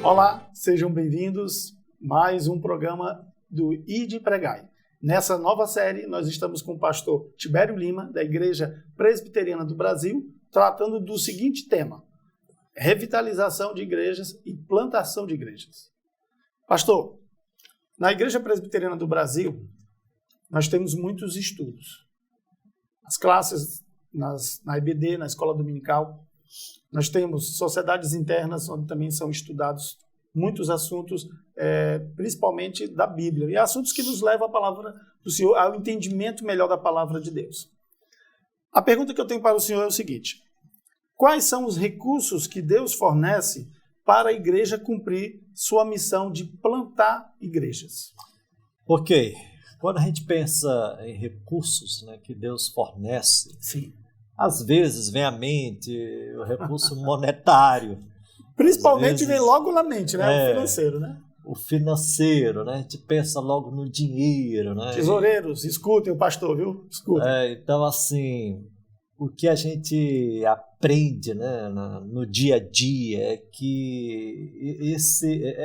Olá, sejam bem-vindos a mais um programa do Ide e Pregai. Nessa nova série, nós estamos com o pastor Tibério Lima, da Igreja Presbiteriana do Brasil, tratando do seguinte tema: revitalização de igrejas e plantação de igrejas. Pastor, na Igreja Presbiteriana do Brasil, nós temos muitos estudos. As classes na IBD, na Escola Dominical, nós temos sociedades internas, onde também são estudados muitos assuntos, principalmente da Bíblia, e assuntos que nos levam à palavra do Senhor, ao entendimento melhor da palavra de Deus. A pergunta que eu tenho para o Senhor é o seguinte: quais são os recursos que Deus fornece para a igreja cumprir sua missão de plantar igrejas? Ok. Quando a gente pensa em recursos, né, que Deus fornece, Sim. Às vezes vem à mente o recurso monetário. Principalmente vem logo na mente, né? O financeiro, né? O financeiro, né? A gente pensa logo no dinheiro, né? Tesoureiros, escutem o pastor, viu? Escutem. Então, assim, o que a gente aprende, né, no dia a dia é que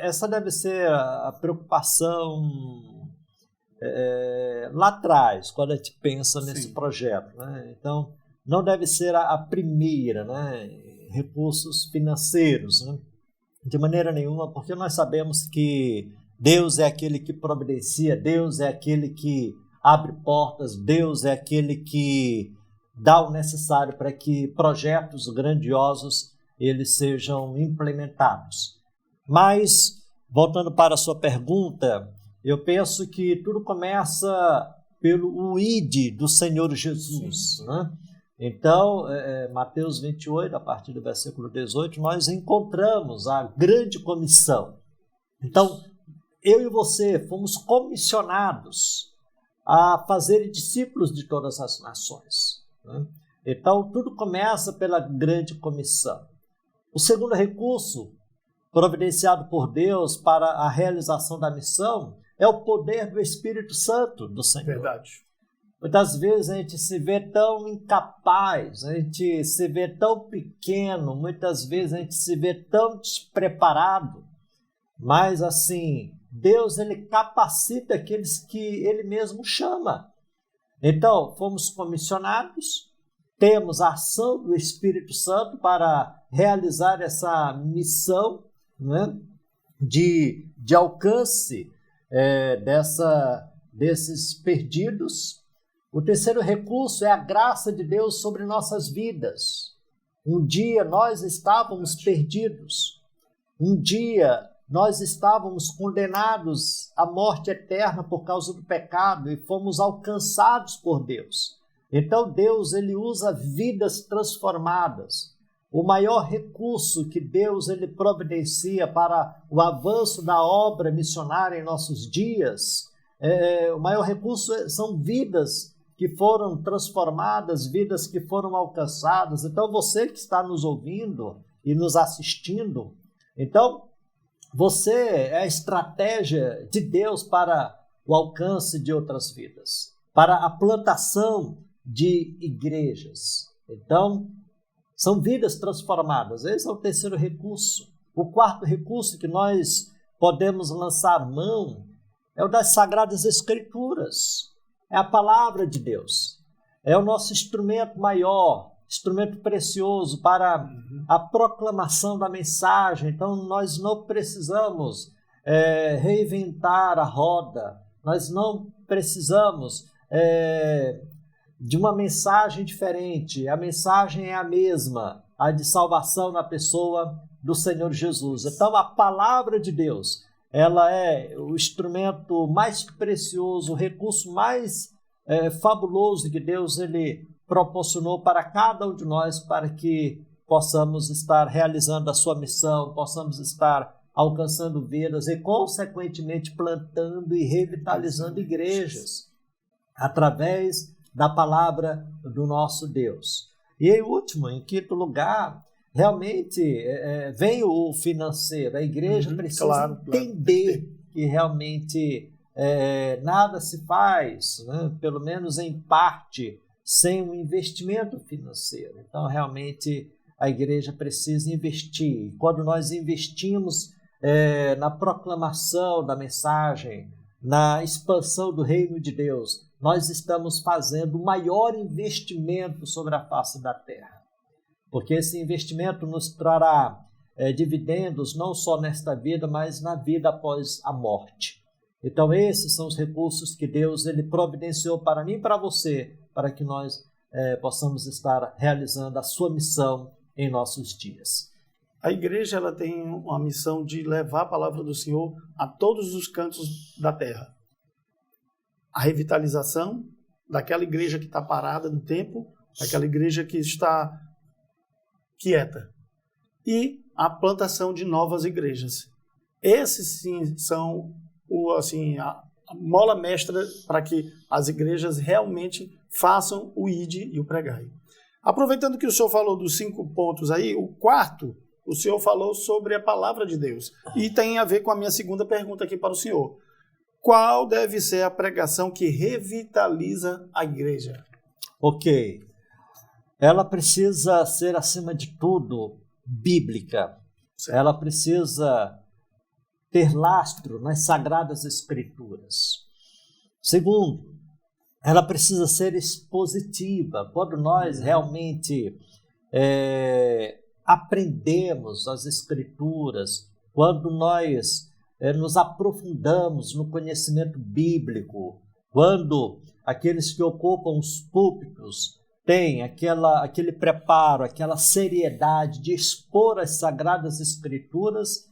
essa deve ser a preocupação lá atrás, quando a gente pensa nesse projeto, né? Então, não deve ser a primeira, né? Recursos financeiros, né? De maneira nenhuma, porque nós sabemos que Deus é aquele que providencia, Deus é aquele que abre portas, Deus é aquele que dá o necessário para que projetos grandiosos eles sejam implementados. Mas, voltando para a sua pergunta, eu penso que tudo começa pelo ID do Senhor Jesus, né? Então, Mateus 28, a partir do versículo 18, nós encontramos a grande comissão. Então, eu e você fomos comissionados a fazer discípulos de todas as nações, né? Então, tudo começa pela grande comissão. O segundo recurso providenciado por Deus para a realização da missão é o poder do Espírito Santo do Senhor. Verdade. Muitas vezes a gente se vê tão incapaz, a gente se vê tão pequeno, muitas vezes a gente se vê tão despreparado, mas assim, Deus ele capacita aqueles que Ele mesmo chama. Então, fomos comissionados, temos a ação do Espírito Santo para realizar essa missão, né, de alcance desses perdidos. O terceiro recurso é a graça de Deus sobre nossas vidas. Um dia nós estávamos perdidos. Um dia nós estávamos condenados à morte eterna por causa do pecado e fomos alcançados por Deus. Então Deus ele usa vidas transformadas. O maior recurso que Deus ele providencia para o avanço da obra missionária em nossos dias, o maior recurso são vidas que foram transformadas, vidas que foram alcançadas. Então, você que está nos ouvindo e nos assistindo, então, você é a estratégia de Deus para o alcance de outras vidas, para a plantação de igrejas. Então, são vidas transformadas. Esse é o terceiro recurso. O quarto recurso que nós podemos lançar mão é o das Sagradas Escrituras. É a palavra de Deus. É o nosso instrumento maior, instrumento precioso para a proclamação da mensagem. Então, nós não precisamos reinventar a roda. Nós não precisamos de uma mensagem diferente. A mensagem é a mesma, a de salvação na pessoa do Senhor Jesus. Então, a palavra de Deus, ela é o instrumento mais precioso, o recurso mais fabuloso que Deus ele proporcionou para cada um de nós, para que possamos estar realizando a sua missão, possamos estar alcançando vidas e, consequentemente, plantando e revitalizando igrejas através da palavra do nosso Deus. E, em último, em quinto lugar, realmente vem o financeiro. A igreja precisa entender que realmente nada se faz, né, pelo menos em parte, sem um investimento financeiro. Então, realmente, a igreja precisa investir. E quando nós investimos na proclamação da mensagem, na expansão do reino de Deus, nós estamos fazendo o maior investimento sobre a face da terra. Porque esse investimento nos trará dividendos não só nesta vida, mas na vida após a morte. Então esses são os recursos que Deus ele providenciou para mim e para você, para que nós possamos estar realizando a sua missão em nossos dias. A igreja ela tem uma missão de levar a palavra do Senhor a todos os cantos da terra. A revitalização daquela igreja que está parada no tempo, daquela igreja que está quieta. E a plantação de novas igrejas. Esses sim são a mola mestra para que as igrejas realmente façam o ide e o pregai. Aproveitando que o senhor falou dos 5 pontos aí, o quarto, o senhor falou sobre a palavra de Deus. E tem a ver com a minha segunda pergunta aqui para o senhor. Qual deve ser a pregação que revitaliza a igreja? Ok. Ela precisa ser, acima de tudo, bíblica. Certo. Ela precisa ter lastro nas Sagradas Escrituras. Segundo, ela precisa ser expositiva. Quando nós realmente aprendemos as Escrituras, quando nós nos aprofundamos no conhecimento bíblico, quando aqueles que ocupam os púlpitos têm aquele preparo, aquela seriedade de expor as Sagradas Escrituras,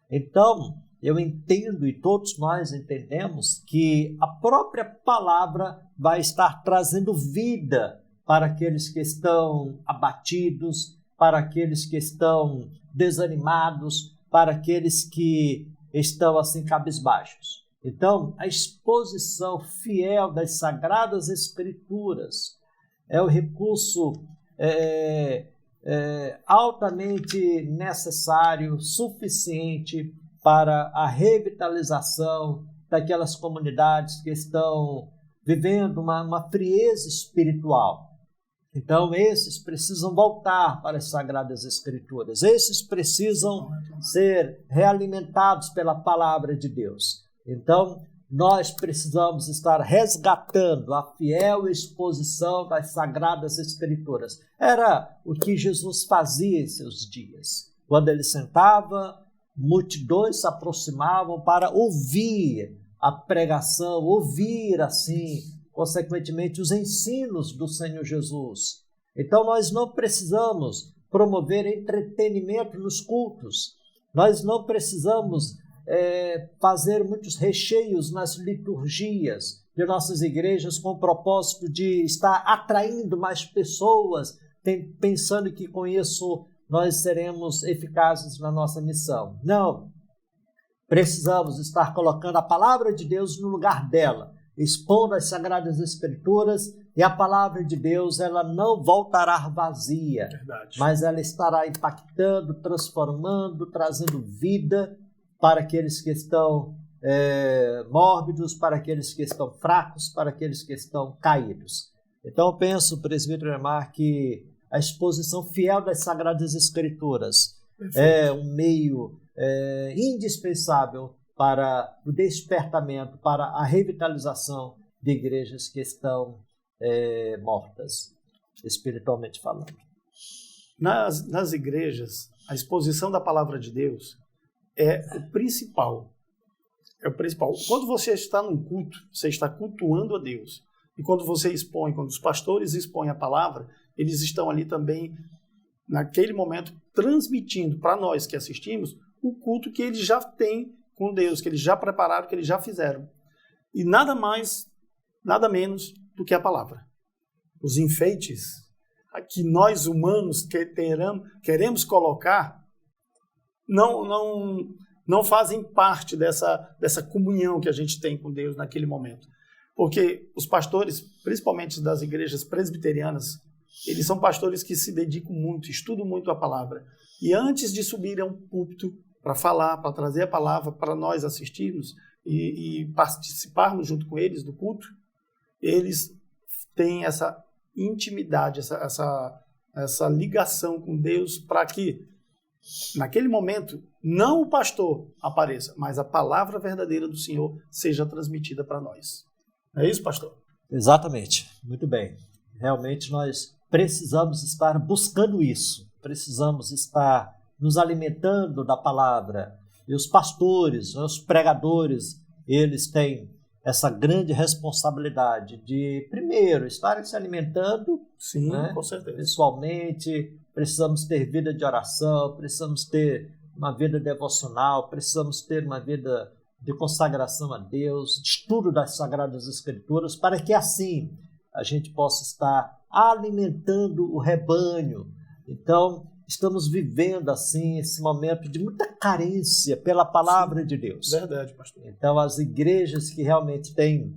então eu entendo e todos nós entendemos que a própria palavra vai estar trazendo vida para aqueles que estão abatidos, para aqueles que estão desanimados, para aqueles que estão assim cabisbaixos. Então, a exposição fiel das Sagradas Escrituras é o recurso altamente necessário, suficiente para a revitalização daquelas comunidades que estão vivendo uma frieza espiritual. Então, esses precisam voltar para as Sagradas Escrituras. Esses precisam ser realimentados pela palavra de Deus. Então, nós precisamos estar resgatando a fiel exposição das Sagradas Escrituras. Era o que Jesus fazia em seus dias. Quando ele sentava, multidões se aproximavam para ouvir a pregação, ouvir assim, consequentemente, os ensinos do Senhor Jesus. Então, nós não precisamos promover entretenimento nos cultos. Nós não precisamos fazer muitos recheios nas liturgias de nossas igrejas com o propósito de estar atraindo mais pessoas, pensando que com isso nós seremos eficazes na nossa missão. Não. Precisamos estar colocando a palavra de Deus no lugar dela, expondo as Sagradas Escrituras, e a palavra de Deus ela não voltará vazia. Verdade. Mas ela estará impactando, transformando, trazendo vida para aqueles que estão mórbidos, para aqueles que estão fracos, para aqueles que estão caídos. Então eu penso, presbítero Neymar, que a exposição fiel das Sagradas Escrituras é um meio indispensável para o despertamento, para a revitalização de igrejas que estão mortas, espiritualmente falando. Nas igrejas, a exposição da palavra de Deus é o principal. É o principal. Quando você está num culto, você está cultuando a Deus. E quando você expõe, quando os pastores expõem a palavra, eles estão ali também, naquele momento, transmitindo para nós que assistimos o culto que eles já têm com Deus, que eles já prepararam, que eles já fizeram. E nada mais, nada menos do que a palavra. Os enfeites que nós humanos queremos colocar não fazem parte dessa comunhão que a gente tem com Deus naquele momento. Porque os pastores, principalmente das igrejas presbiterianas, eles são pastores que se dedicam muito, estudam muito a palavra. E antes de subir a um púlpito para falar, para trazer a palavra para nós assistirmos e participarmos junto com eles do culto, eles têm essa intimidade, essa ligação com Deus para que naquele momento, não o pastor apareça, mas a palavra verdadeira do Senhor seja transmitida para nós. É isso, pastor? Exatamente, muito bem. Realmente nós precisamos estar buscando isso, precisamos estar nos alimentando da palavra. E os pastores, os pregadores, eles têm essa grande responsabilidade de, primeiro, estarem se alimentando. Sim, com certeza. Pessoalmente, precisamos ter vida de oração, precisamos ter uma vida devocional, precisamos ter uma vida de consagração a Deus, de estudo das Sagradas Escrituras, para que assim a gente possa estar alimentando o rebanho. Então, estamos vivendo assim esse momento de muita carência pela palavra de Deus. Verdade, pastor. Então, as igrejas que realmente têm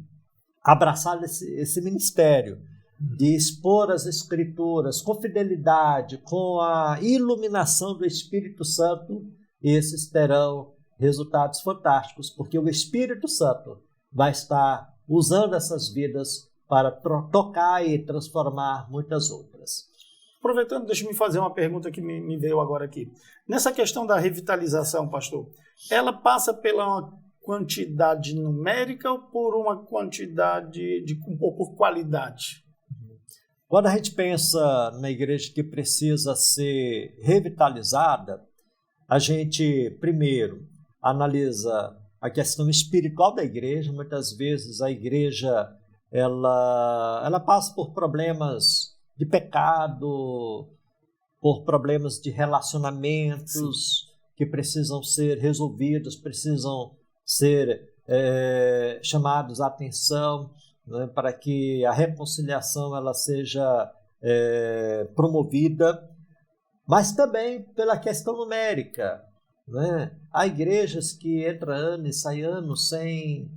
abraçado esse ministério de expor as Escrituras com fidelidade, com a iluminação do Espírito Santo, esses terão resultados fantásticos, porque o Espírito Santo vai estar usando essas vidas para tocar e transformar muitas outras. Aproveitando, deixa eu me fazer uma pergunta que me veio agora aqui. Nessa questão da revitalização, pastor, ela passa pela quantidade numérica ou por uma quantidade ou por qualidade? Quando a gente pensa na igreja que precisa ser revitalizada, a gente primeiro analisa a questão espiritual da igreja. Muitas vezes a igreja ela passa por problemas de pecado, por problemas de relacionamentos que precisam ser resolvidos, precisam ser chamados à atenção, né, para que a reconciliação ela seja promovida, mas também pela questão numérica, né? Há igrejas que entram ano e sai ano sem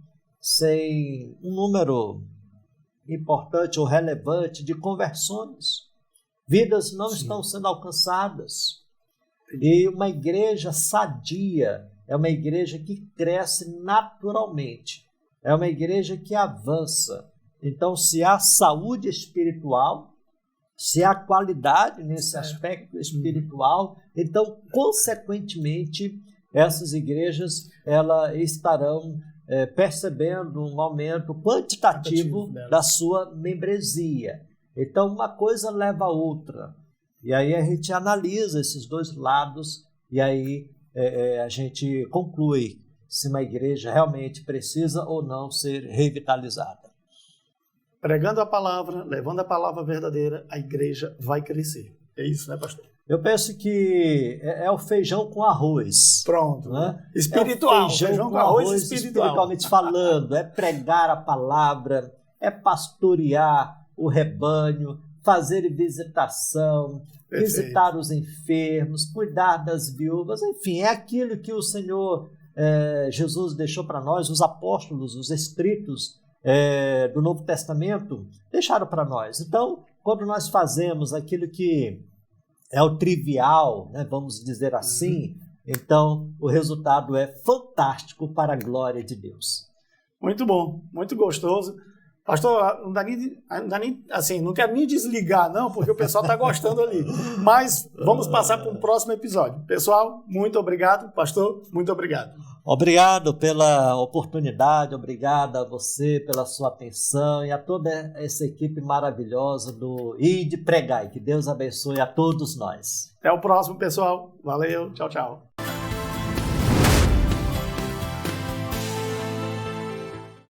um número importante ou relevante de conversões. Vidas não estão sendo alcançadas. E uma igreja sadia é uma igreja que cresce naturalmente. É uma igreja que avança. Então, se há saúde espiritual, se há qualidade nesse aspecto espiritual, então, consequentemente, essas igrejas estarão percebendo um aumento quantitativo da sua membresia. Então, uma coisa leva a outra. E aí a gente analisa esses dois lados e aí a gente conclui se uma igreja realmente precisa ou não ser revitalizada. Pregando a palavra, levando a palavra verdadeira, a igreja vai crescer. É isso, né, pastor? Eu penso que é o feijão com arroz. Pronto. Né? Espiritual. É o feijão com arroz espiritualmente falando. É pregar a palavra, é pastorear o rebanho, fazer visitação, visitar os enfermos, cuidar das viúvas. Enfim, é aquilo que o Senhor Jesus deixou para nós, os apóstolos, os escritos do Novo Testamento deixaram para nós. Então, quando nós fazemos aquilo que é o trivial, né, vamos dizer assim, então o resultado é fantástico para a glória de Deus. Muito bom, muito gostoso. Pastor, não dá nem, assim, não quero nem desligar, não, porque o pessoal está gostando ali. Mas vamos passar para um próximo episódio. Pessoal, muito obrigado. Pastor, muito obrigado. Obrigado pela oportunidade, obrigado a você pela sua atenção e a toda essa equipe maravilhosa do ID Pregai. Que Deus abençoe a todos nós. Até o próximo, pessoal. Valeu, tchau, tchau.